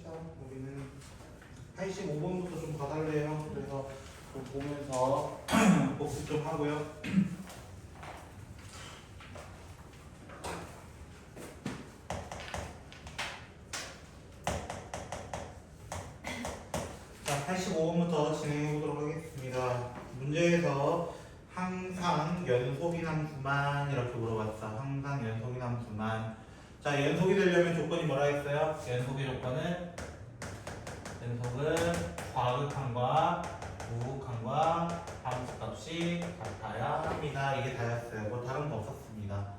합시다. 우리는 85번부터 좀 봐달래요. 그래서 좀 보면서 복습 좀 하고요. 자, 85번부터 진행해 보도록 하겠습니다. 문제에서 항상 연속인 함수만 이렇게 물어봤어. 항상 연속인 함수만. 자, 연속이 되려면 조건이 뭐라 했어요? 연속의 조건은 좌극항과 우극항과 함수값이 같아야 합니다. 이게 다였어요. 뭐 다른 거 없었습니다.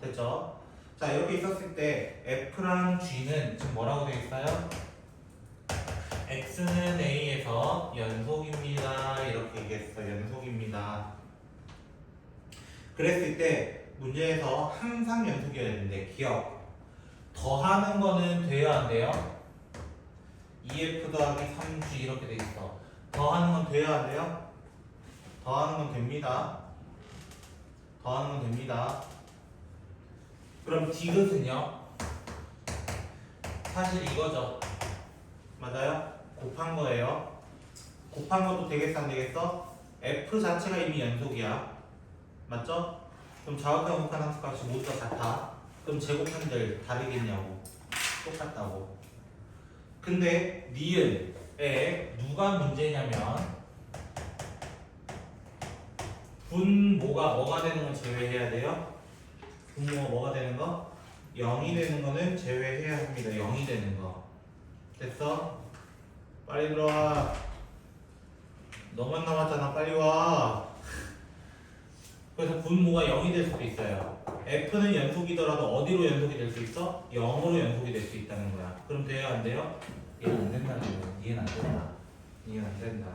됐죠? 자, 이렇게 있었을 때 F랑 G는 지금 뭐라고 되어 있어요? X는 A에서 연속입니다. 이렇게 얘기했어. 연속입니다. 그랬을 때 문제에서 항상 연속이어야 되는데 기억. 더하는 거는 돼요, 안 돼요? 2F 더하기 3G 이렇게 돼 있어. 더하는 건 돼요, 안 돼요? 더하는 건 됩니다. 더하는 건 됩니다. 그럼 디귿은요? 사실 이거죠. 맞아요? 곱한 거예요. 곱한 것도 되겠어, 안 되겠어? F 자체가 이미 연속이야. 맞죠? 그럼 좌극한 우극한 함수값이 모두 다 같아. 그럼 제곱한들 다르겠냐고. 똑같다고. 근데 니은에 누가 문제냐면 분모가 뭐가 되는 건 제외해야 돼요. 분모가 뭐가 되는 거? 0이 되는 거는 제외해야 합니다. 0이 되는 거. 됐어? 빨리 들어와. 너만 남았잖아. 빨리 와. 그래서 분모가 0이 될 수도 있어요. F는 연속이더라도 어디로 연속이 될 수 있어? 0으로 연속이 될 수 있다는 거야. 그럼 돼요? 안 돼요? 얘는 안 된다는 거야. 얘는 안 된다. 얘는 안 된다.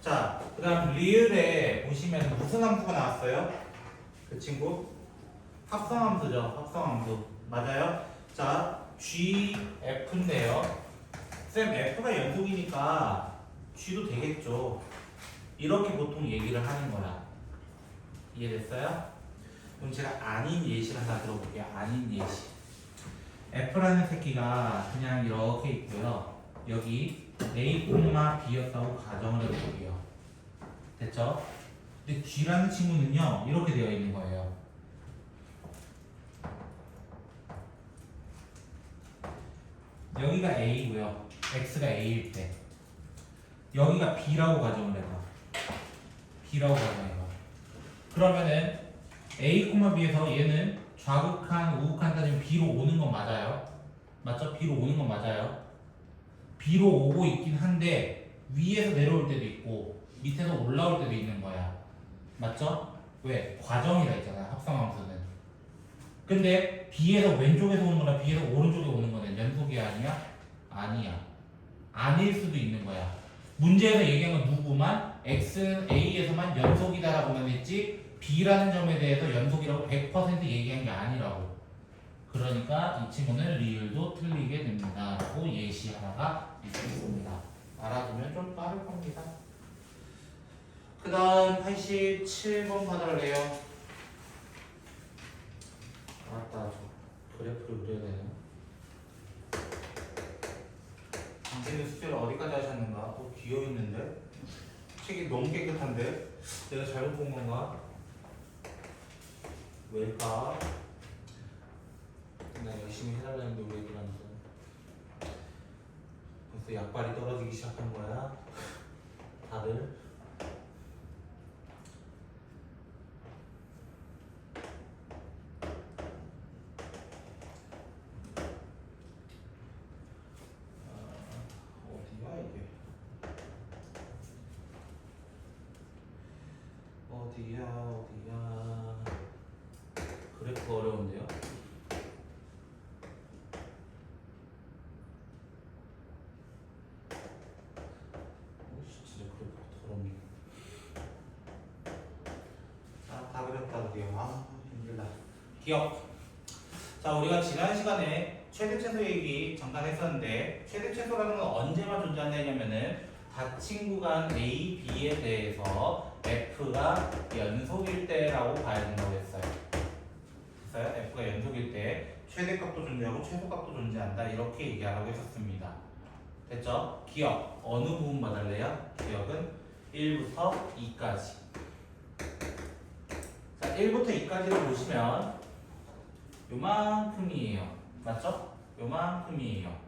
자, 그 다음 리을에 보시면 무슨 함수가 나왔어요? 그 친구? 합성함수죠. 합성함수. 맞아요? 자, GF인데요. 쌤, F가 연속이니까 G도 되겠죠. 이렇게 보통 얘기를 하는 거야. 이해됐어요? 그럼 제가 아닌 예시를 하나 들어볼게요. 아닌 예시. F라는 새끼가 그냥 이렇게 있고요. 여기 A, B였다고 가정을 해볼게요. 됐죠? 근데 G라는 친구는요, 이렇게 되어 있는 거예요. 여기가 A고요. X가 A일 때. 여기가 B라고 가정을 해봐. B라고 가정해봐. 그러면은 A, B에서 얘는 좌극한, 우극한 따지면 B로 오는 건 맞아요. 맞죠? B로 오는 건 맞아요. B로 오고 있긴 한데 위에서 내려올 때도 있고 밑에서 올라올 때도 있는 거야. 맞죠? 왜? 과정이라 했잖아. 합성함수는. 근데 B에서 왼쪽에서 오는 거나 B에서 오른쪽에 오는 거는 연속이 아니야? 아니야. 아닐 수도 있는 거야. 문제에서 얘기한 건 누구만? X는 A에서만 연속이다라고만 했지 B라는 점에 대해서 연속이라고 100% 얘기한 게 아니라고. 그러니까 이 친구는 리을도 틀리게 됩니다. 라고 예시 하나가 있습니다. 알아두면 좀 빠를 겁니다. 그 다음 87번 받아볼래요. 맞다. 저 그래프를 그려야 되네. 당신의 숙제를 어디까지 하셨는가? 비어있는데? 책이 너무 깨끗한데? 내가 잘못 본 건가? 왜일까? 나 열심히 해달라는데 우리 애들한테 벌써 약발이 떨어지기 시작한 거야? 다들? 어디야 이게? 어디야? 그래프 어려운데요? 진짜 그래프 더럽네. 다 그렸다 드디어. 힘들다. 기억. 자, 우리가 지난 시간에 최대 최소 얘기 잠깐 했었는데 최대 최소라는 건 언제만 존재한다냐면은 닫힌 구간 A, B에 대해서 F가 연속일 때라고 봐야 된다고 했어요. 됐어요? F가 연속일 때 최대값도 존재하고 최소값도 존재한다. 이렇게 얘기하라고 했었습니다. 됐죠? 기억 어느 부분 봐달래요? 기억은 1부터 2까지. 자, 1부터 2까지를 보시면 요만큼이에요. 맞죠? 요만큼이에요.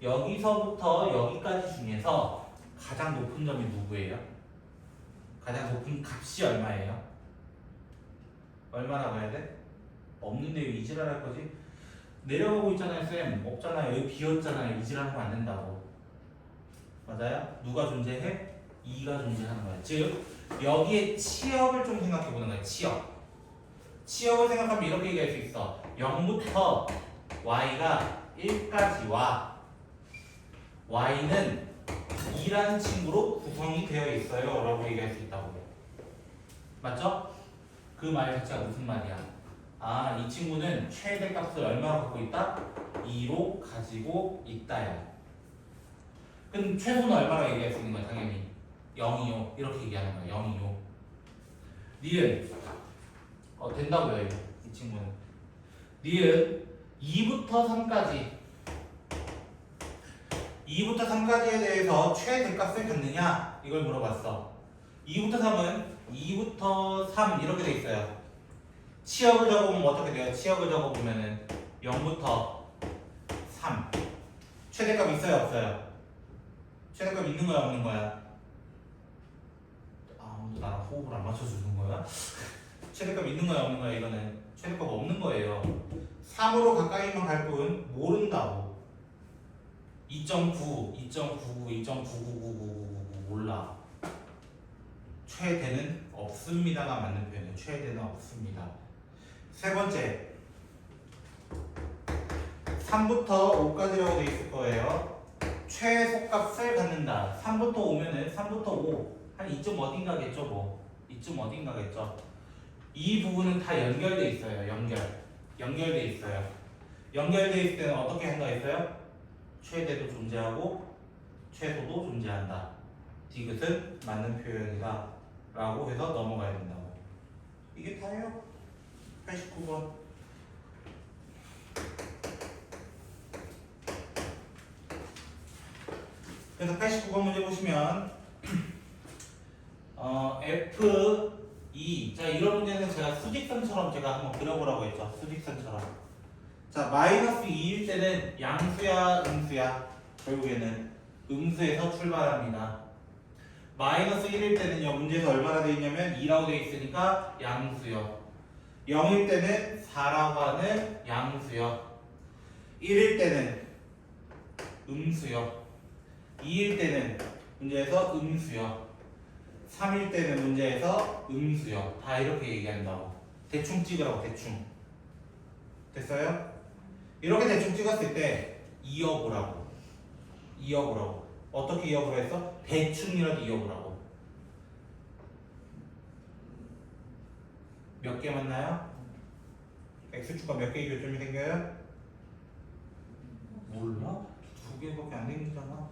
여기서부터 여기까지 중에서 가장 높은 점이 누구예요? 가장 높은 값이 얼마예요? 얼마나 가야 돼? 없는데 왜 이지랄 할 거지? 내려가고 있잖아요, 쌤. 없잖아요. 여기 비었잖아요. 이지랄 하면 안 된다고. 맞아요? 누가 존재해? 2가 존재하는 거예요. 즉, 여기에 치역을 좀 생각해 보는 거예요. 치역. 치역을 생각하면 이렇게 얘기할 수 있어. 0부터 y가 1까지 와. y는 2라는 친구로 구성이 되어 있어요. 라고 얘기할 수 있다고. 맞죠? 그 말 자체가 무슨 말이야? 아, 이 친구는 최대값을 얼마로 갖고 있다? 2로 가지고 있다야. 그럼 최소는 얼마로 얘기할 수 있는 거야? 당연히 0이요. 이렇게 얘기하는 거야. 0이요. 니은 된다고요. 이 친구는. 니은 2부터 3까지 2부터 3까지에 대해서 최대값을 갖느냐? 이걸 물어봤어. 2부터 3은 2부터 3 이렇게 돼 있어요. 치역을 적어보면 어떻게 돼요? 치역을 적어보면은 0부터 3 최대값 있어요? 없어요? 최대값 있는 거야? 없는 거야? 아무도 나랑 호흡을 안 맞춰주는 거야? 최대값 있는 거야? 없는 거야? 이거는 최대값 없는 거예요. 3으로 가까이만 갈 뿐 모른다고. 2.9, 2.99, 2.99999 몰라. 최대는 없습니다가 맞는 표현이에요. 최대는 없습니다. 세 번째 3부터 5까지라고 되어 있을 거예요. 최소값을 갖는다. 3부터 5면은 3부터 5 한 이쯤 어딘가겠죠. 뭐 이쯤 어딘가겠죠. 이 부분은 다 연결돼 있어요. 연결돼 있어요. 연결돼 있을 때는 어떻게 한다 했어요? 최대도 존재하고 최소도 존재한다. 디귿은 맞는 표현이다 라고 해서 넘어가야 된다고. 이게 다예요. 89번. 그래서 89번 문제 보시면 F2 자 이런 문제는 제가 수직선처럼 제가 한번 그려보라고 했죠. 수직선처럼. 자 마이너스 2일 때는 양수야 음수야? 결국에는 음수에서 출발합니다. 마이너스 1일 때는요 문제에서 얼마나 돼 있냐면 2라고 돼 있으니까 양수요. 0일 때는 4라고 하는 양수요. 1일 때는 음수요. 2일 때는 문제에서 음수요. 3일 때는 문제에서 음수요. 다 이렇게 얘기한다고. 대충 찍으라고. 대충. 됐어요? 이렇게 대충 찍었을 때 이어보라고. 이어보라고. 어떻게 이어보라 했어? 대충이라도 이어보라고. 몇 개 맞나요? x축과 몇 개의 교점이 생겨요? 몰라? 2개밖에 안 생기잖아.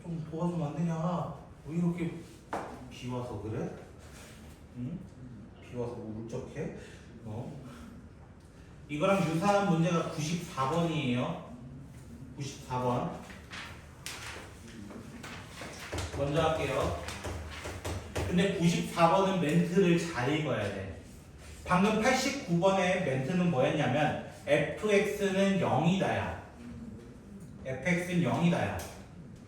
좀 도와주면 안 되냐? 왜 이렇게 비와서 그래? 응? 비와서 뭐 울적해? 이거랑 유사한 문제가 94번이에요. 94번. 먼저 할게요. 근데 94번은 멘트를 잘 읽어야 돼. 방금 89번의 멘트는 뭐였냐면 fx는 0이다야. fx는 0이다야.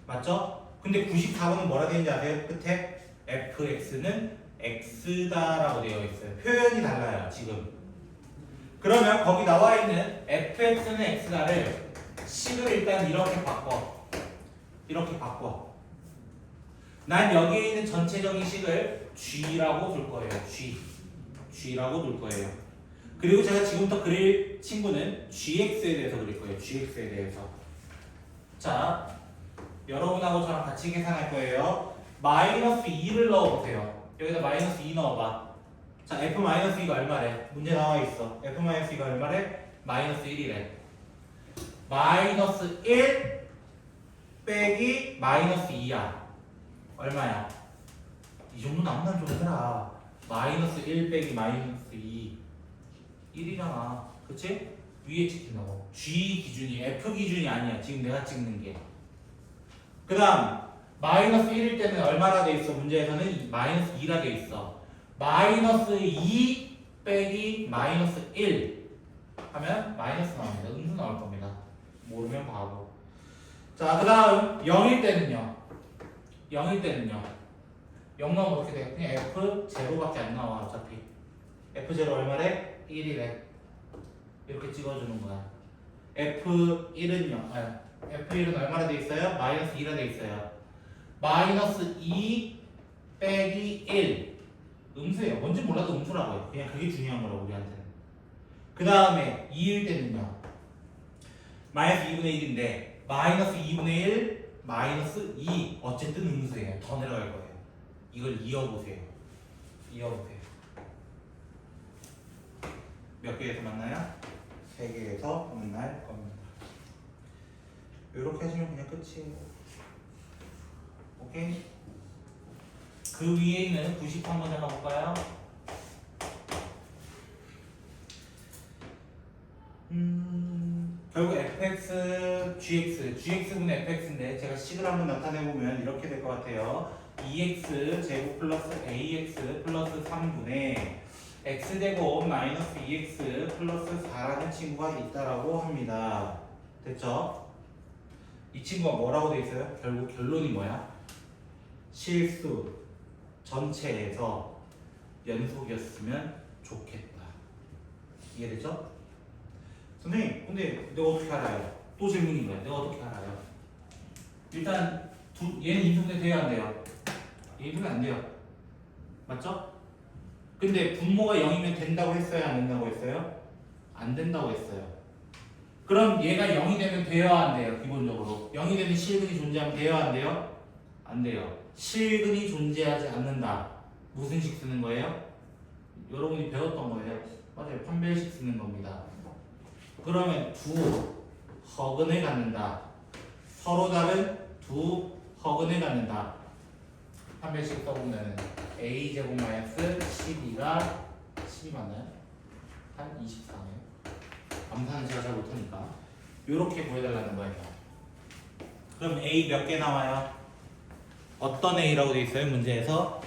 맞죠? 근데 94번은 뭐라 되는지 아세요? 끝에 fx는 x다라고 되어 있어요. 표현이 달라요, 지금. 그러면 거기 나와 있는 fx는 x다를 식을 일단 이렇게 바꿔. 이렇게 바꿔. 난 여기에 있는 전체적인 식을 g라고 둘 거예요. g라고 둘 거예요. 그리고 제가 지금부터 그릴 친구는 gx에 대해서 그릴 거예요. gx에 대해서. 자, 여러분하고 저랑 같이 계산할 거예요. 마이너스 2를 넣어보세요. 여기다 마이너스 2 넣어봐. 자, f-2가 얼마래? 문제 나와 있어. f-2가 얼마래? 마이너스 1이래. 마이너스 1 빼기 마이너스 2야. 얼마야? 이 정도 나온다는 좀 해라. 마이너스 1 빼기 마이너스 2 1이잖아. 그치? 위에 찍힌다고. G 기준이 F 기준이 아니야. 지금 내가 찍는 게. 그 다음 마이너스 1일 때는 얼마나 돼 있어? 문제에서는 마이너스 2라 돼 있어. 마이너스 2 빼기 마이너스 1 하면 마이너스 나옵니다. 음수 나올 겁니다. 모르면 바보. 자, 그 다음 0일 때는요. 0 나오면 어떻게 돼? 그냥 F0밖에 안 나와 어차피. F0 얼마래? 1이래. 이렇게 찍어주는 거야. F1은요. F1은 얼마나 돼 있어요? 마이너스 2라 돼 있어요. 마이너스 2 빼기 1. 음수예요. 뭔지 몰라도 음수라고요. 그냥 그게 중요한 거라고 우리한테는. 그 다음에 2일 때는요. 마이너스 2분의 1인데 마이너스 2분의 1 마이너스 2 어쨌든 음수예요. 더 내려갈 거예요. 이걸 이어보세요. 몇 개에서 만나요? 3개에서 만날 겁니다. 이렇게 하시면 그냥 끝이에요. 오케이? 그 위에 있는 90 한번 해볼까요? 결국 fx, gx분의 fx인데 제가 식을 한번 나타내보면 이렇게 될 것 같아요. 2x 제곱 플러스 ax 플러스 3분의 x제곱 마이너스 2x 플러스 4라는 친구가 있다라고 합니다. 됐죠? 이 친구가 뭐라고 돼 있어요? 결국 결론이 뭐야? 실수 전체에서 연속이었으면 좋겠다. 이해되죠? 선생님, 근데 내가 어떻게 알아요? 또 질문인 거야. 내가 어떻게 알아요? 일단 얘는 인수분해 돼야 안 돼요? 인수분해 안 돼요. 맞죠? 근데 분모가 0이면 된다고 했어요? 안 된다고 했어요? 안 된다고 했어요. 그럼 얘가 0이 되면 돼야 안 돼요? 기본적으로 0이 되는 실근이 존재하면 돼야 안 돼요? 안 돼요. 실근이 존재하지 않는다. 무슨 식 쓰는 거예요? 여러분이 배웠던 거예요. 맞아요. 판별식 쓰는 겁니다. 그러면 두 허근을 갖는다. 서로 다른 두 허근을 갖는다. 판별식 써보면 a제곱 마이너스 12가 12 맞나요? 한 24네요. 암산은 제가 잘 못하니까 이렇게 보여달라는 거예요. 그럼 a 몇 개 나와요? 어떤 a라고 돼 있어요? 문제에서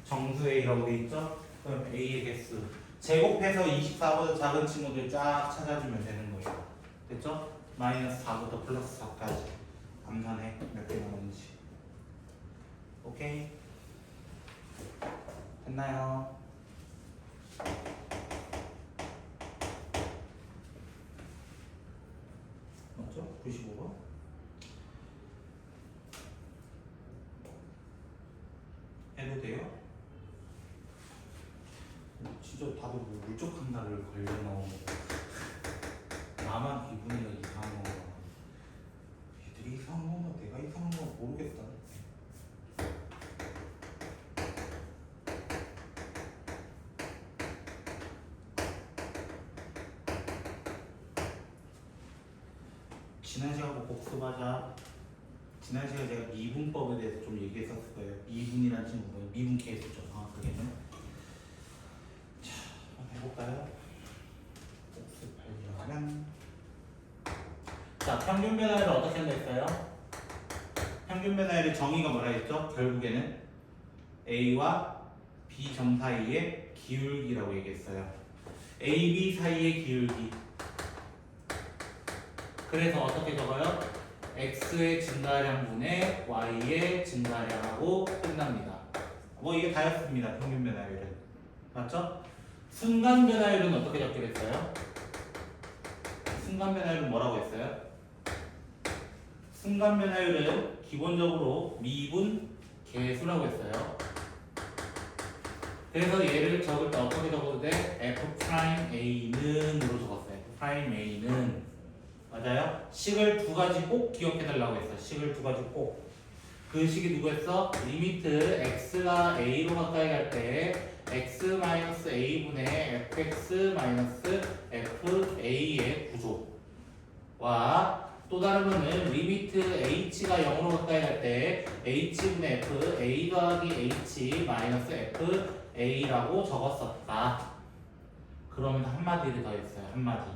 정수 a라고 돼 있죠? 그럼 a의 개수 제곱해서 24보다 작은 친구들 쫙 찾아주면 되는 거예요. 됐죠? 마이너스 4부터 플러스 4까지 암산해 몇 개 나오는지. 오케이? 됐나요? 맞죠? 95번? 해도 돼요? 진짜 다들 뭐 물적한 날을 걸려나오고 나만 기분이가 이상한 건가. 얘들이 이상한 건가 내가 이상한 건가 모르겠다. 지난 시간에 복습하자. 지난 시간에 제가 미분법에 대해서 좀 얘기했었을 거예요. 미분이라는 친구가 미분 계수죠. 정확하게는. 자, 한번 해볼까요? 복습하려면 자, 평균 변화율을 어떻게 한다 했어요? 평균 변화율의 정의가 뭐라 했죠? 결국에는 A와 B 점 사이의 기울기라고 얘기했어요. A, B 사이의 기울기. 그래서 어떻게 적어요? X의 증가량분의 Y의 증가량하고 끝납니다. 뭐 이게 다였습니다. 평균 변화율은. 맞죠? 순간 변화율은 어떻게 적기로 했어요? 순간 변화율은 뭐라고 했어요? 순간 변화율은 기본적으로 미분 계수라고 했어요. 그래서 얘를 적을 때 어떻게 적어도 돼? F'A는으로 적었어요. F'A는 맞아요? 식을 두 가지 꼭 기억해달라고 했어요. 식을 두 가지 꼭. 그 식이 누구였어? 리미트 x가 a로 가까이 갈 때 x-a분의 fx-fa의 구조와 또 다른 거는 리미트 h가 0으로 가까이 갈 때 h분의 f a 더하기 h 마이너스 f a라고 적었었다. 그러면 한마디를 더했어요. 한마디.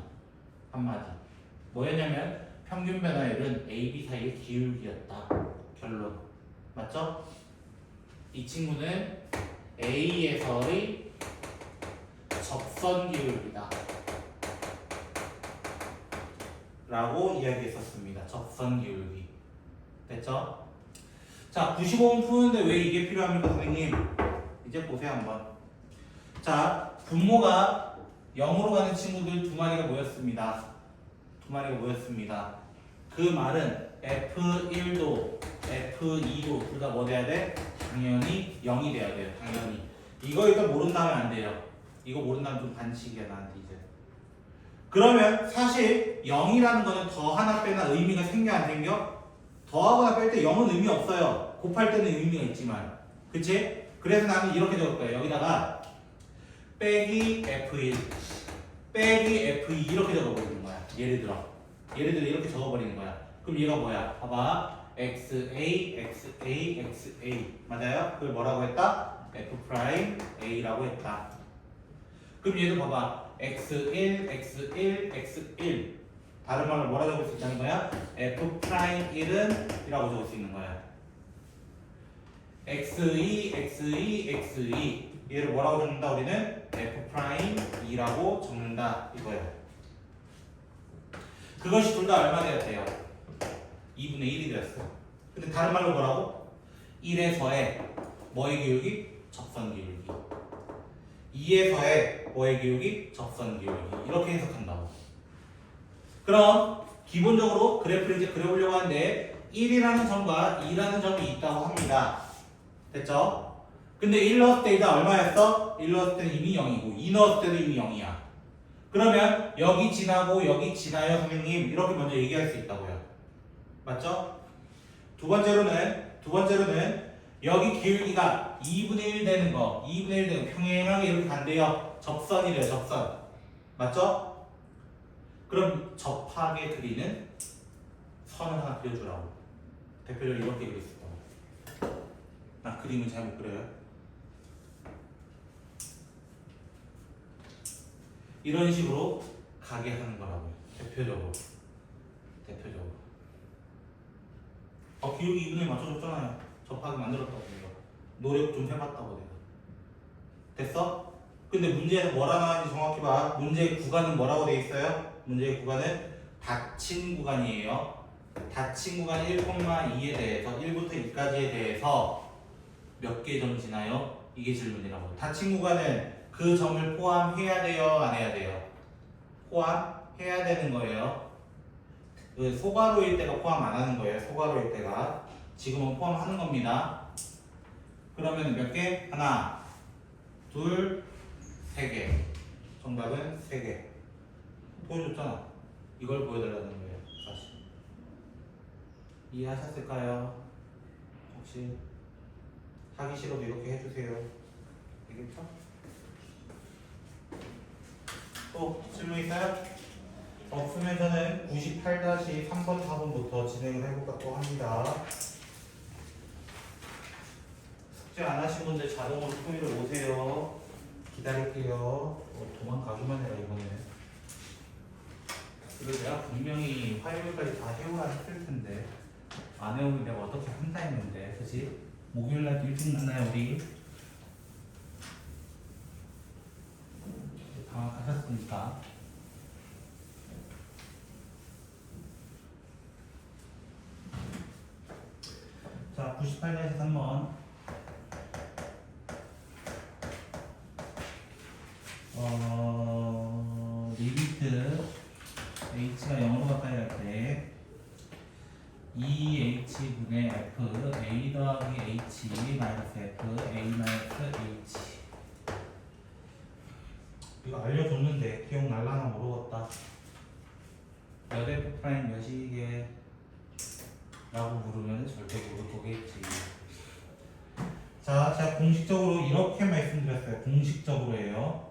뭐였냐면 평균 변화율은 A, B 사이의 기울기였다. 결론. 맞죠? 이 친구는 A에서의 접선 기울기다 라고 이야기했었습니다. 접선 기울기. 됐죠? 자, 95분 푸는데 왜 이게 필요합니까, 선생님? 이제 보세요, 한번. 자, 분모가 0으로 가는 친구들 두 마리가 모였습니다. 그 말은 F1도, F2도 둘 다 뭐 돼야 돼? 당연히 0이 돼야 돼요. 당연히. 이거 일단 모른다면 안 돼요. 이거 모른다면 좀 반칙이야, 나한테 이제. 그러면 사실 0이라는 거는 더하나 빼나 의미가 생겨 안 생겨? 더하거나 뺄 때 0은 의미 없어요. 곱할 때는 의미가 있지만. 그치? 그래서 나는 이렇게 적을 거예요. 여기다가 빼기 F1 빼기 F2 이렇게 적어버리는 거야. 예를 들어 이렇게 적어버리는 거야. 그럼 얘가 뭐야? 봐봐. XA, XA, XA 맞아요? 그걸 뭐라고 했다? F'A라고 했다. 그럼 얘도 봐봐. X1, X1, X1 다른 말로 뭐라 적을 수 있다는 거야? F'Il은 이라고 적을 수 있는 거야. X2, X2, X2 얘를 뭐라고 적는다? 우리는 F'E라고 적는다 이거야. 그것이 둘 다 얼마 되었대요? 2분의 1이 되었어요. 근데 다른 말로 뭐라고? 1에서의 뭐의 기울기? 접선 기울기. 2에서의 뭐의 기울기? 접선 기울기. 이렇게 해석한다고. 그럼 기본적으로 그래프를 이제 그려보려고 하는데 1이라는 점과 2라는 점이 있다고 합니다. 됐죠? 근데 1 넣었을 때 일단 얼마였어? 1 넣었을 때는 이미 0이고 2 넣었을 때도 이미 0이야. 그러면 여기 지나고 여기 지나요 선생님 이렇게 먼저 얘기할 수 있다고요. 맞죠? 두 번째로는 여기 기울기가 2분의 1 되는 거 2분의 1 되는 거 평행하게 이렇게 간대요. 접선이래요. 접선. 맞죠? 그럼 접하게 그리는 선을 하나 그려주라고. 대표적으로 이렇게 그릴 수 있다고. 나 그림은 잘 못 그려요. 이런 식으로 가게 하는 거라고요. 대표적으로. 기울기 2분의 1 맞춰줬잖아요. 접하게 만들었다고 내가. 노력 좀 해봤다고 내가. 됐어? 근데 문제에서 뭐라 나왔는지 정확히 봐. 문제의 구간은 뭐라고 돼 있어요? 문제의 구간은 닫힌 구간이에요. 닫힌 구간 1,2에 대해서 1부터 2까지에 대해서 몇 개 점 지나요? 이게 질문이라고. 닫힌 구간은 그 점을 포함해야 돼요? 안 해야 돼요? 포함해야 되는 거예요. 그 소괄호일 때가 포함 안 하는 거예요. 소괄호일 때가. 지금은 포함하는 겁니다. 그러면 몇 개? 하나, 둘, 세 개. 정답은 세 개. 보여줬잖아. 이걸 보여달라는 거예요. 사실. 이해하셨을까요? 혹시 하기 싫어도 이렇게 해주세요. 알겠죠? 또 질문 있어요? 없으면 저는 98-3번 4번부터 진행을 해볼까 합니다. 숙제 안 하신 분들 자동으로 토요일에 오세요. 기다릴게요. 도망가기만 해라 이번에. 그리고 내가 분명히 화요일까지 다 해오라 했을 텐데 안 해오면 내가 어떻게 한다 했는데, 그치? 목요일날 일찍 만나요 우리. 방학하셨으니까. 자, 98-3번. 리미트 h가 0으로 가까이 갈 때 2h분의 f a 더하기 h 마이너스 f a 마이너스 h. 이거 알려줬는데 기억날라나 모르겠다. 몇 f 프라임 몇이게 라고 물으면 절대 모를 거겠지. 자, 제가 공식적으로 이렇게 말씀드렸어요. 공식적으로예요.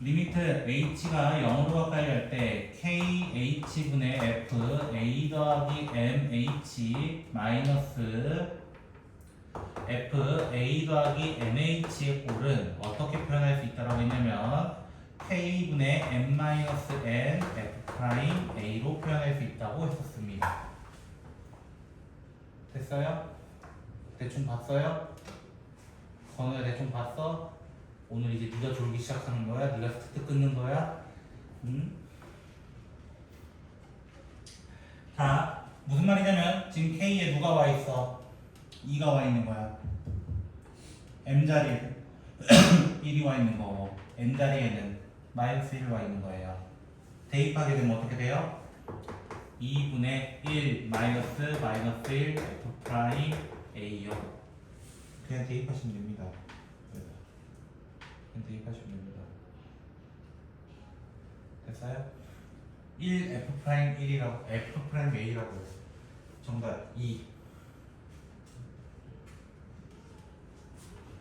리미트 h가 0으로 가까이 갈 때 kh분의 f a 더하기 mh 마이너스 f a 더하기 nh의 꼴은 어떻게 표현할 수 있다라고 했냐면 k분의 n-n f'a로 표현할 수 있다고 했었습니다. 됐어요? 대충 봤어요? 건우야 대충 봤어? 오늘 이제 네가 졸기 시작하는 거야? 네가 스타트 끊는 거야? 응? 자, 무슨 말이냐면 지금 K에 누가 와 있어? 2가 와 있는 거야. M자리에 1이 와 있는 거고 N자리에는 마이너스 1이 와 있는 거예요. 대입하게 되면 어떻게 돼요? 2분의 1 마이너스 1 F 프라임 A요. 그냥 대입하시면 됩니다. 그냥 대입하시면 됩니다. 됐어요? 1 F 프라임 1이라고 F 프라임 A라고 정답 2.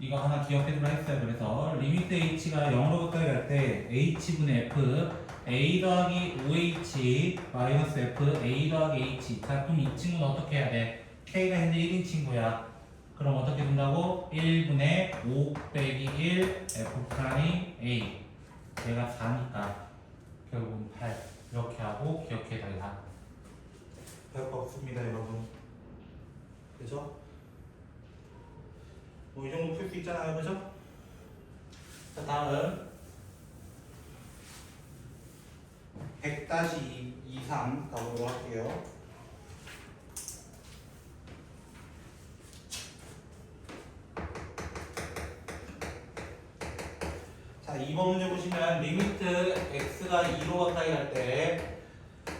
이거 하나 기억해두라 했어요. 그래서 리미트 h가 0으로 가까이 갈 때 h분의 f a 더하기 5h 마이너스 f a 더하기 h. 자, 그럼 이 친구는 어떻게 해야 돼? k가 현재 1인 친구야. 그럼 어떻게 된다고? 1분의 5 빼기 1 f 프라임 a. 얘가 4니까 결국은 8. 이렇게 하고 기억해달라. 별거 없습니다, 여러분. 그죠? 뭐 이 정도 풀 수 있잖아요, 그죠? 자, 다음 100-23 가보도록 할게요. 자, 2번 문제 보시면 리미트 x가 2로 가까이 갈 때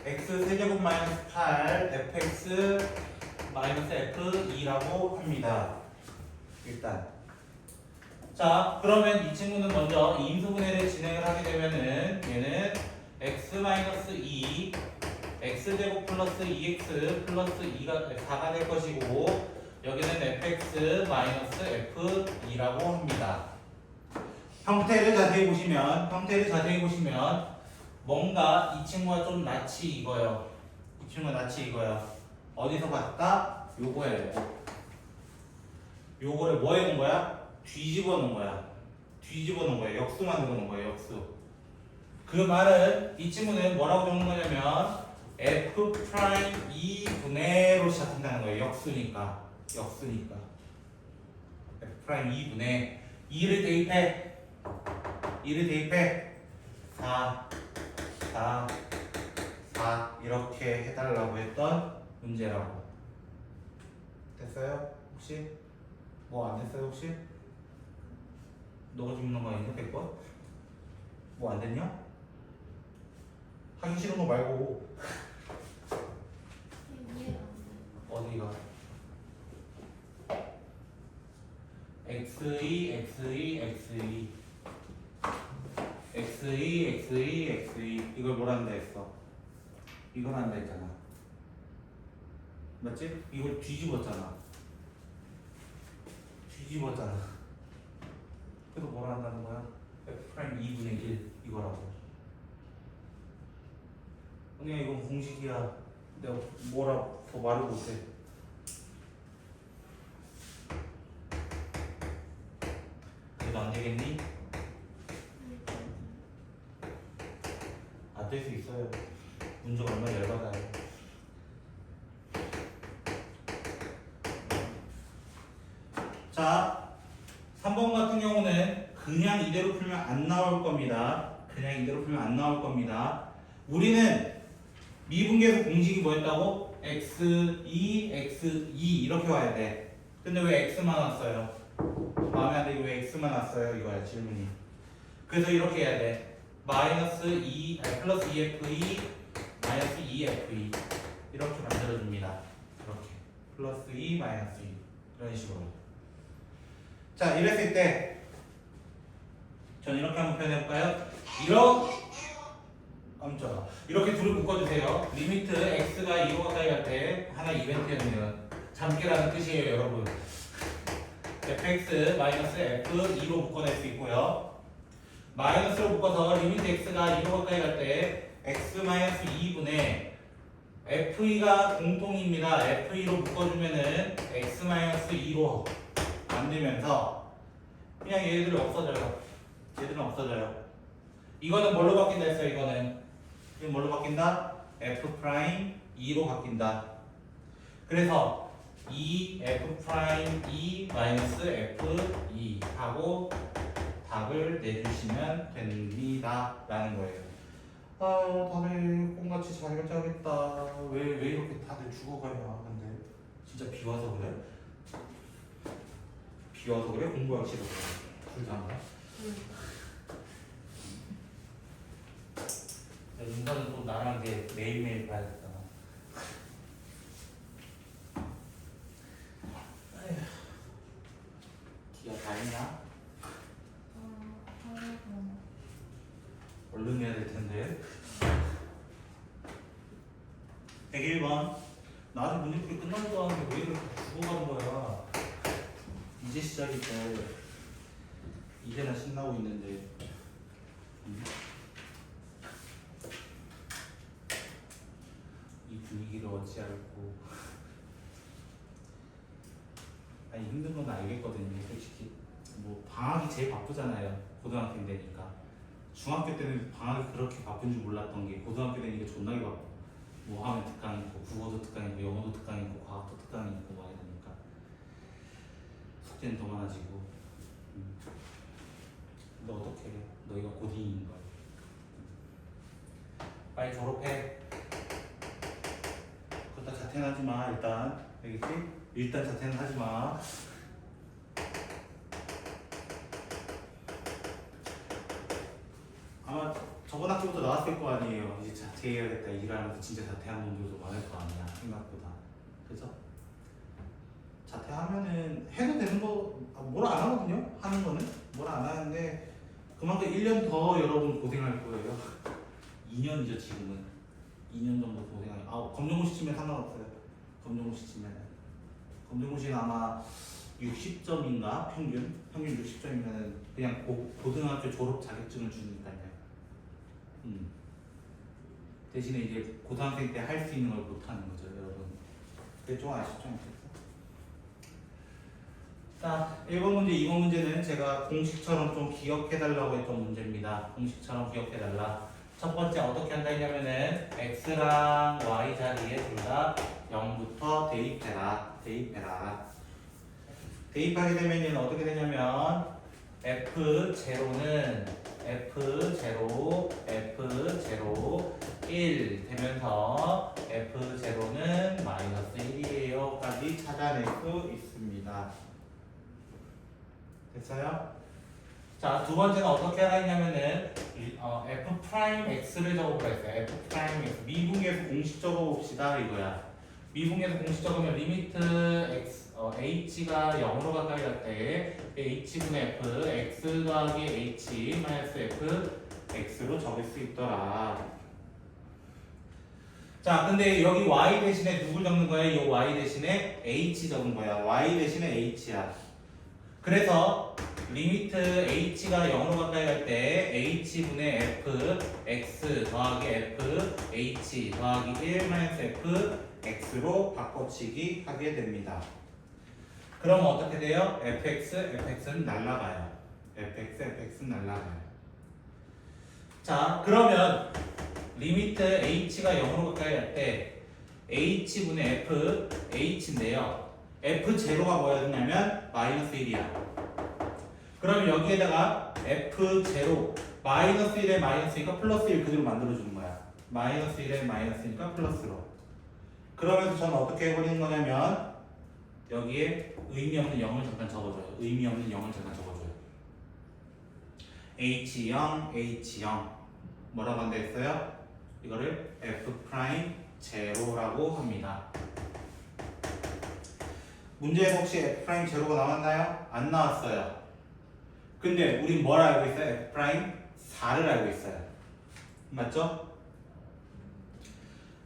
x 세제곱 마이너스 8 fx 마이너스 f2라고 합니다. 일단 자, 그러면 이 친구는 먼저 임수분해를 진행을 하게 되면은 얘는 x-2 x제곱 플러스 2x 플러스 2가 4가 될 것이고 여기는 fx 마이너스 f2라고 합니다. 형태를 자세히 보시면 뭔가 이 친구가 좀 낯이 익어요. 이 친구가 낯이 익어요. 어디서 봤다? 요거예요. 요거를 뭐 해놓은 거야? 뒤집어 놓은 거야. 역수 만들어 놓은 거예요. 역수. 그 말은 이 친구는 뭐라고 적는 거냐면 f 프라임 2분의로 시작한다는 거예요. 역수니까. f 프라임 2분의 2를 대입해 4 이렇게 해달라고 했던 문제라고. 됐어요? 혹시? 뭐 안 됐어요 혹시? 너가 줍는 거 아닌가 100번? 뭐 안 됐냐? 하기 싫은 거 말고 어디가? x2 이걸 뭘 한다 했어? 이걸 한다 했잖아. 맞지? 이걸 뒤집었잖아. 그래서 뭐라 한다는 거야? f 프라임 2분의 1 이거라고. 그냥 이건 공식이야. 내가 뭐라 더 말을 못해. 그래도 안 되겠니? 안 될 수 있어요. 문제가 얼마나 열받아요. 자, 3번 같은 경우는 그냥 이대로 풀면 안 나올 겁니다. 우리는 미분계수 공식이 뭐였다고? x2, x2 이렇게 와야 돼. 근데 왜 x만 왔어요? 마음에 안 들게 왜 x만 왔어요? 이거야 질문이. 그래서 이렇게 해야 돼. 플러스 2f2 마이너스 2f2 이렇게 만들어줍니다. 이렇게 플러스 2 마이너스 2 이런 식으로. 자, 이랬을 때 전 이렇게 한번 표현해볼까요? 이렇게 둘을 묶어주세요. 리미트 x가 2로 가까이 갈 때 하나 이벤트였네요. 잠깨라는 뜻이에요, 여러분. fx 마이너스 f2로 묶어낼 수 있고요. 마이너스로 묶어서 리미트 x가 2로 가까이 갈 때 x 마이너스 2분의 f2가 공통입니다. f2로 묶어주면은 x 마이너스 2로 만들면서 그냥 얘들은 없어져요. 이거는 뭘로 바뀐다 했어요? 이건 뭘로 바뀐다? F 프라임 2로 바뀐다. 그래서 2F 프라임 2 마이너스 F2 하고 답을 내주시면 됩니다. 라는 거예요. 아, 다들 꽁같이 잘 결정하겠다. 왜 이렇게 다들 죽어가냐, 근데. 진짜 비 와서 그래? 비 와서 그래? 공부하기 싫어서 그래? 둘 다인가? 인간은 또 나랑 이제 매일매일 봐야겠다. 아휴, 기아 다 했나? 얼른 해야 될 텐데. 101번. 나 아직 문제 풀이 끝나지도 않았는데 왜 이렇게 죽어가는 거야? 이제 시작인데. 이제나 신나고 있는데. 이 분위기를 어찌할고. 아니, 힘든 건 알겠거든요, 솔직히. 뭐, 방학이 제일 바쁘잖아요. 고등학생 되니까. 중학교 때는 방학이 그렇게 바쁜 줄 몰랐던 게 고등학교 되니까 존나게 바빠. 뭐 하면 특강 있고, 국어도 특강 있고, 영어도 특강 있고, 과학도 특강이 있고 막 이러니까 숙제는 더 많아지고. 근데 어떡해, 너희가 고딩인 걸. 빨리 졸업해. 그렇다 자퇴는 하지 마. 일단 알겠지? 일단 자퇴는 하지 마. 아마 저번 학기부터 나왔을 거 아니에요. 이제 자퇴해야겠다 일하면서 진짜 자퇴한 분들도 많을 거 아니야, 생각보다. 그죠? 자퇴하면은 해도 되는 거 뭐라 안 하거든요. 하는 거는 뭐라 안 하는데 그만큼 1년 더 여러분 고생할 거예요. 2년이죠 지금은. 2년 정도 고생할. 검정고시 치면 상관없어요. 검정고시 치면 검정고시는 아마 60점인가 평균 60점이면은 그냥 고등학교 졸업 자격증을 주니까요. 대신에 이제 고등학생 때 할 수 있는 걸 못 하는 거죠, 여러분. 그게 좀 아쉽죠? 자, 1번 문제, 2번 문제는 제가 공식처럼 좀 기억해달라고 했던 문제입니다. 공식처럼 기억해달라. 첫 번째 어떻게 한다 했냐면은 x랑 y 자리에 둘 다 0부터 대입해라. 대입하게 되면은 어떻게 되냐면 F0는 F0 1 되면서 F0는 마이너스 1이에요 까지 찾아낼 수 있습니다. 됐어요? 자, 두 번째는 어떻게 하라 했냐면은 F 프라임 X를 적어보라 했어요. F 프라임 X 미분계에서 공식 적어봅시다 이거야. 미분계에서 공식 적으면 리미트 X H가 0으로 가까이 갈 때 H분의 F X 더하기 H 마이너스 F X로 적을 수 있더라. 자, 근데 여기 Y 대신에 누굴 적는 거야? 이 Y 대신에 H 적은 거야. Y 대신에 H야. 그래서 리미트 H가 0으로 가까이 갈 때 H분의 F X 더하기 F H 더하기 1 마이너스 F X로 바꿔치기 하게 됩니다. 그럼 어떻게 돼요? fx는 날라가요. fx는 날라가요. 자, 그러면 리미트 h가 0으로 가까이 갈 때 h분의 f, h인데요. f0가 뭐였냐면 마이너스 1이야. 그럼 여기에다가 f0 마이너스 1에 마이너스니까 플러스 1 그대로 만들어주는 거야. 마이너스 1에 마이너스니까 플러스로. 그러면서 저는 어떻게 해버리는 거냐면 여기에 의미 없는 0을 잠깐 적어줘요. 의미 없는 0을 잠깐 적어줘요. H0 뭐라고 한다 했어요? 이거를 F'0라고 합니다. 문제에 혹시 F'0가 나왔나요? 안 나왔어요. 근데 우린 뭘 알고 있어요? F'4를 알고 있어요. 맞죠?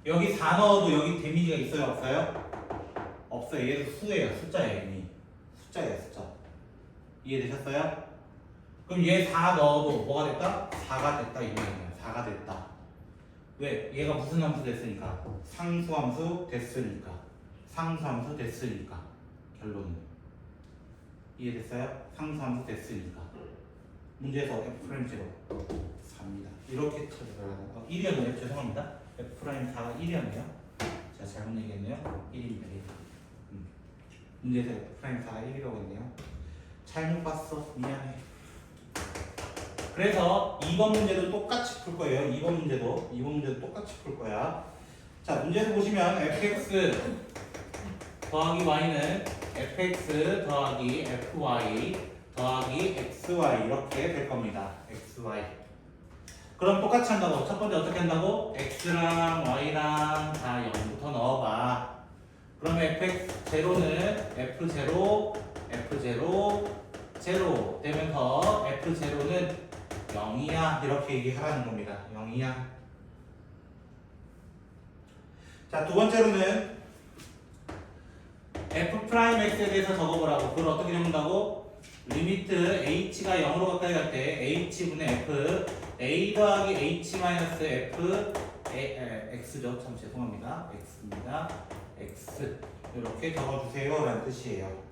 여기 4 넣어도 여기 데미지가 있어요? 없어요? 없어요. 얘도 수예요. 숫자예요. 이미 숫자예요. 숫자. 이해되셨어요? 그럼 얘 4 넣어도 뭐가 됐다? 4가 됐다 이 말이에요. 4가 됐다. 왜? 얘가 무슨 함수 됐으니까? 상수함수 됐으니까. 상수함수 됐으니까. 결론은 이해됐어요? 상수함수 됐으니까. 문제에서 F' 제로 4입니다. 이렇게 찾아가는 1이었네요. 죄송합니다. F'4가 1이었네요. 제가 잘못 얘기했네요. 1입니다. 1. 문제에서 F'4가 1이라고 했네요. 잘못 봤어. 미안해. 그래서 2번 문제도 똑같이 풀 거예요. 2번 문제도 똑같이 풀 거야. 자, 문제에서 보시면 fx 더하기 y는 fx 더하기 fy 더하기 xy 이렇게 될 겁니다. xy. 그럼 똑같이 한다고. 첫 번째 어떻게 한다고? x랑 y랑 다 0부터 넣어봐. 그러면 fx 제로는 f0 0 되면서 f0는 0이야 이렇게 얘기하라는 겁니다. 0이야. 자, 두 번째로는 f'x에 대해서 적어보라고. 그걸 어떻게 적는다고? 리미트 h가 0으로 가까이 갈 때 h분의 f a 더하기 h 마이너스 f x죠. 참 죄송합니다. x입니다. x 이렇게 적어주세요 라는 뜻이에요.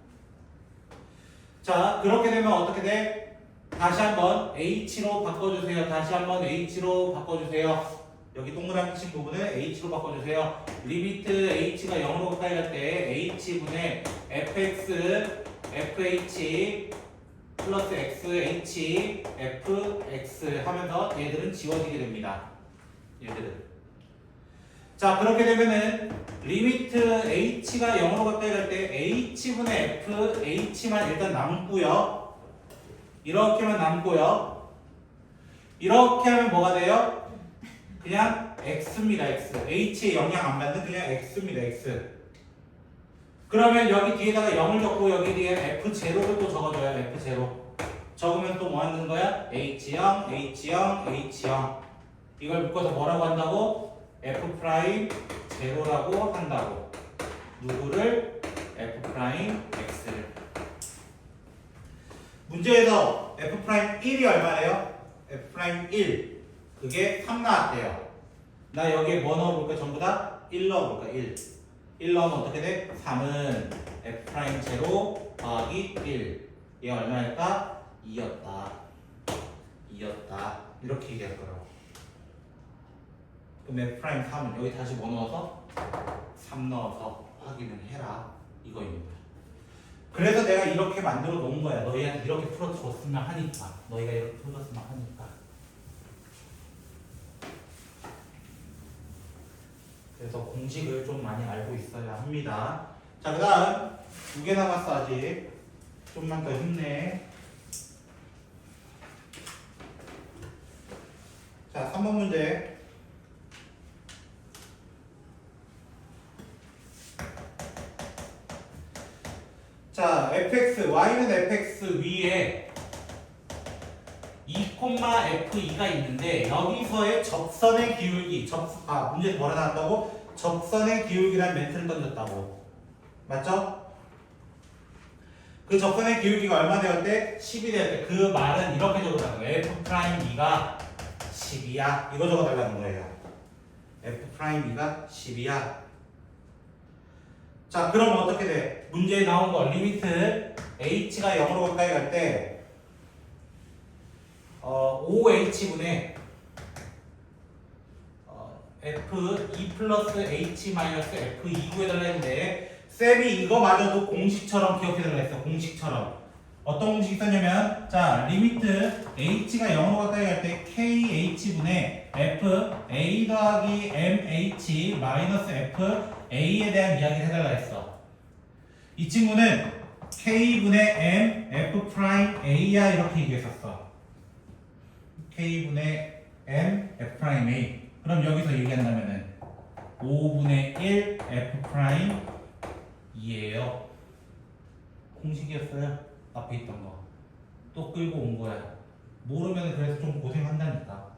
자, 그렇게 되면 어떻게 돼? 다시 한번 h로 바꿔주세요. 다시 한번 h로 바꿔주세요. 여기 동그라미 친 부분을 h로 바꿔주세요. 리미트 h가 0으로 가까이 갈 때 h분의 fx fh 플러스 xh fx 하면서 얘들은 지워지게 됩니다. 얘들은. 자, 그렇게 되면은 리미트 h가 0으로 가까이 갈 때 h분의 f h만 일단 남고요. 이렇게만 남고요. 이렇게 하면 뭐가 돼요? 그냥 x입니다. x. h에 영향 안 받는 그냥 x입니다. x. 그러면 여기 뒤에다가 0을 적고 여기 뒤에 f0를 또 적어줘요. f0. 적으면 또 뭐 하는 거야? h0, h0, h0. 이걸 묶어서 뭐라고 한다고? f'0라고 한다고. 누구를? f'x를. 문제에서 f'1이 얼마래요? f'1. 그게 3 나왔대요. 나 여기에 뭐 넣어볼까? 전부 다 1 넣어볼까? 1. 1 넣으면 어떻게 돼? 3은 f'0 더하기 1. 얘 얼마일까? 2였다. 2였다. 이렇게 얘기할 거라고. 그럼 f'3은 여기 다시 뭐 넣어서? 3 넣어서 확인을 해라. 이거입니다. 그래서 내가 이렇게 만들어 놓은 거야. 너희한테 이렇게 풀어줬으면 하니까. 너희가 이렇게 풀어줬으면 하니까. 그래서 공식을 좀 많이 알고 있어야 합니다. 자, 그 다음 2개 남았어 아직. 좀만 더 힘내. 자, 3번 문제. 자, fx, y는 fx 위에 2,f2가 있는데 여기서의 접선의 기울기, 문제에서 뭐라 나왔다고? 접선의 기울기란 멘트를 던졌다고. 맞죠? 그 접선의 기울기가 얼마 되었대? 10이 되었대. 그 말은 이렇게 적어달라고. f'E가 10이야. 이거 적어달라는 거예요. f'E가 10이야. 자, 그럼 어떻게 돼? 문제에 나온 거 리미트 h가 0으로 가까이 갈 때 5h분의 f2 플러스 h 마이너스 f2 구해달라 했는데 쌤이 이거마저도 공식처럼 기억해달라 했어. 공식처럼. 어떤 공식이 있었냐면 자, 리미트 h가 0으로 가까이 갈 때 kh분의 f a 더하기 mh 마이너스 f a에 대한 이야기를 해달라 했어. 이 친구는 k분의 m f 프라임 a야 이렇게 얘기했었어. k분의 m f 프라임 a. 그럼 여기서 얘기한다면은 5분의 1 f 프라임 2예요. 공식이었어요. 앞에 있던 거. 또 끌고 온 거야. 모르면 그래서 좀 고생한다니까.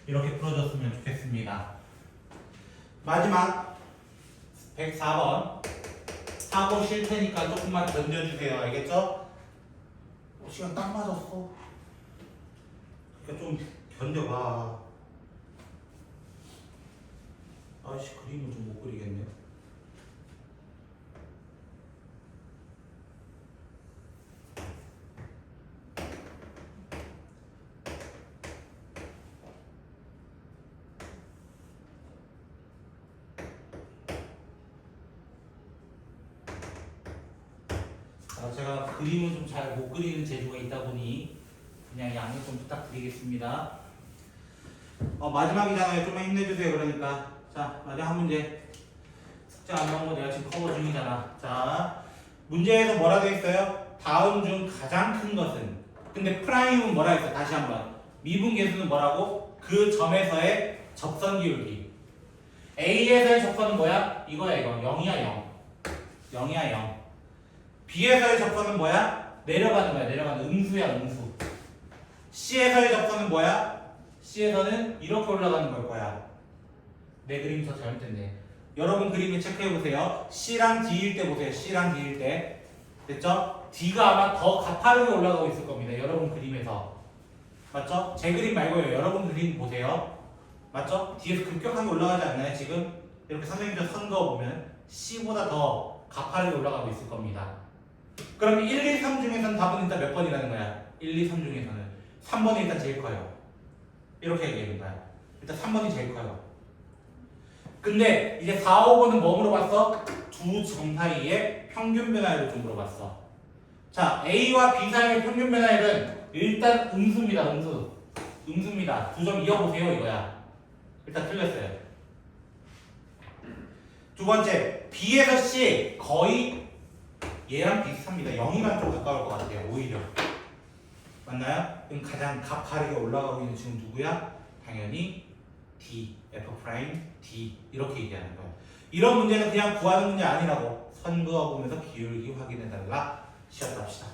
이렇게 풀어줬으면 좋겠습니다. 마지막 104번. 사고 쉴 테니까 조금만 견뎌주세요. 알겠죠? 시간 딱 맞았어. 그러니까 좀 견뎌봐. 아이씨, 그림을 좀 못 그리겠네요. 그림을 좀 잘 못 그리는 재주가 있다 보니 그냥 양해 좀 부탁드리겠습니다. 마지막이잖아요. 좀만 힘내주세요. 그러니까 자 마지막 문제. 숙제 안 나온 거 내가 지금 커버 중이잖아. 자 문제에서 뭐라 돼 있어요? 다음 중 가장 큰 것은. 근데 프라임은 뭐라 했어? 다시 한번. 미분계수는 뭐라고? 그 점에서의 접선 기울기. A에서의 접선은 뭐야? 이거야 이거. 0이야 0. 0이야 0. B에서의 접선은 뭐야? 내려가는 거야. 내려가는 음수야 음수. C에서의 접선은 뭐야? C에서는 이렇게 올라가는 걸 거야. 내 그림이 더 잘못됐네. 여러분 그림을 체크해보세요. C랑 D일 때 보세요. C랑 D일 때. 됐죠? D가 아마 더 가파르게 올라가고 있을 겁니다. 여러분 그림에서. 맞죠? 제 그림 말고요. 여러분 그림 보세요. 맞죠? 뒤에서 급격하게 올라가지 않나요? 지금 이렇게 선생님들 선 그어보면 C보다 더 가파르게 올라가고 있을 겁니다. 그럼 1, 2, 3 중에서는 답은 일단 몇 번이라는 거야? 1, 2, 3 중에서는 3번이 일단 제일 커요. 이렇게 얘기하는 거야. 일단 3번이 제일 커요. 근데 이제 4, 5번은 뭐 물어봤어? 두 점 사이의 평균 변화율을 좀 물어봤어. 자, A와 B 사이의 평균 변화율은 일단 음수입니다. 음수입니다. 두 점 이어보세요 이거야. 일단 틀렸어요. 두 번째, B에서 C 거의 얘랑 비슷합니다. 0이랑 좀 가까울 것 같아요. 오히려. 맞나요? 그럼 가장 가파르게 올라가고 있는 지금 누구야? 당연히 D, F', D 이렇게 얘기하는 거예요. 이런 문제는 그냥 구하는 문제 아니라고. 선 그어보면서 기울기 확인해달라. 쉬었다 합시다.